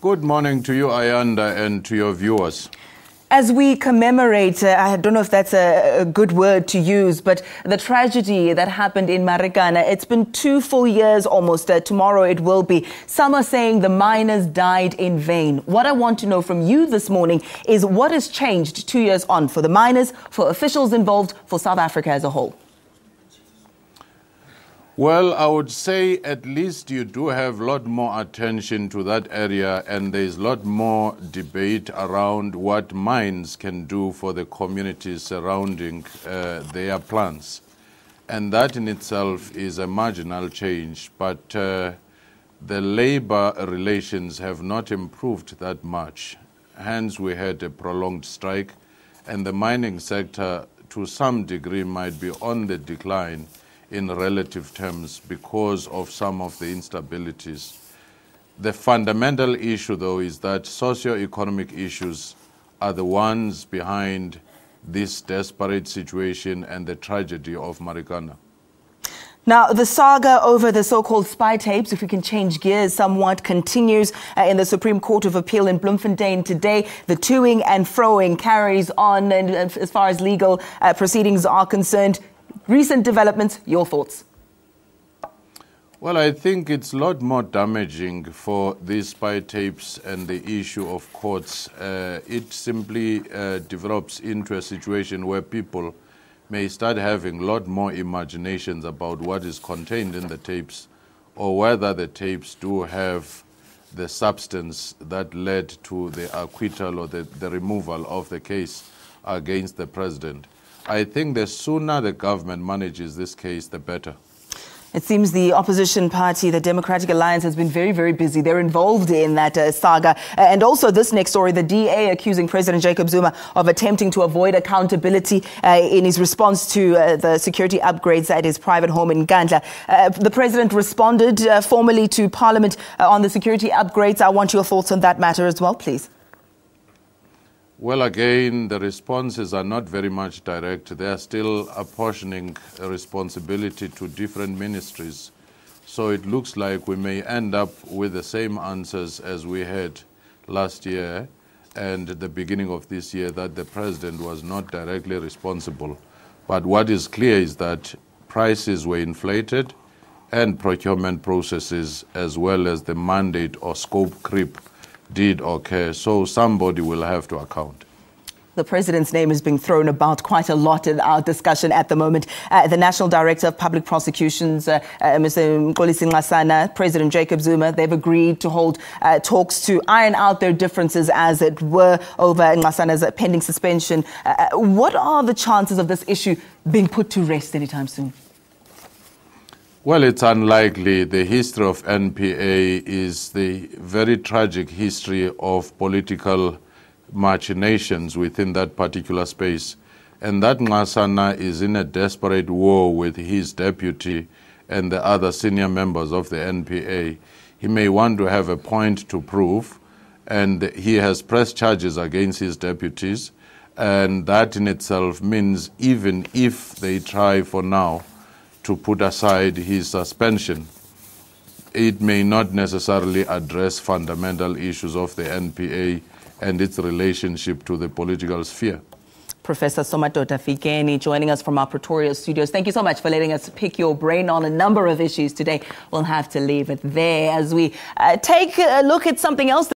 Good morning to you, Ayanda, and to your viewers. As we commemorate, I don't know if that's a good word to use, but the tragedy that happened in Marikana, it's been 2 full years almost. Tomorrow it will be. Some are saying the miners died in vain. What I want to know from you this morning is what has changed 2 years on for the miners, for officials involved, for South Africa as a whole? Well, I would say at least you do have a lot more attention to that area, and there's a lot more debate around what mines can do for the communities surrounding their plants. And that in itself is a marginal change, but the labor relations have not improved that much. Hence, we had a prolonged strike, and the mining sector to some degree might be on the decline in relative terms because of some of the instabilities. The fundamental issue, though, is that socio-economic issues are the ones behind this desperate situation and the tragedy of Marikana. Now, the saga over the so-called spy tapes, if we can change gears somewhat, continues in the Supreme Court of Appeal in Bloemfontein today. The toing and froing carries on, and as far as legal proceedings are concerned. Recent developments, your thoughts? Well, I think it's a lot more damaging for these spy tapes and the issue of courts. It simply develops into a situation where people may start having a lot more imaginations about what is contained in the tapes or whether the tapes do have the substance that led to the acquittal or the removal of the case against the president. I think the sooner the government manages this case, the better. It seems the opposition party, the Democratic Alliance, has been very, very busy. They're involved in that saga. And also this next story, the DA accusing President Jacob Zuma of attempting to avoid accountability in his response to the security upgrades at his private home in Gandla. The president responded formally to Parliament on the security upgrades. I want your thoughts on that matter as well, please. Well, again, the responses are not very much direct. They are still apportioning a responsibility to different ministries. So it looks like we may end up with the same answers as we had last year and at the beginning of this year, that the president was not directly responsible. But what is clear is that prices were inflated and procurement processes as well as the mandate or scope creep did occur, so somebody will have to account. The president's name is being thrown about quite a lot in our discussion at the moment. The National Director of Public Prosecutions, Mr. Mqolisi, President Jacob Zuma, they've agreed to hold talks to iron out their differences, as it were, over Nqasana's pending suspension. What are the chances of this issue being put to rest anytime soon? Well, it's unlikely. The history of NPA is the very tragic history of political machinations within that particular space. And that Nqasana is in a desperate war with his deputy and the other senior members of the NPA. He may want to have a point to prove, and he has pressed charges against his deputies. And that in itself means even if they try for now to put aside his suspension, it may not necessarily address fundamental issues of the NPA and its relationship to the political sphere. Professor Somadoda Fikeni joining us from our Pretoria Studios. Thank you so much for letting us pick your brain on a number of issues today. We'll have to leave it there as we take a look at something else.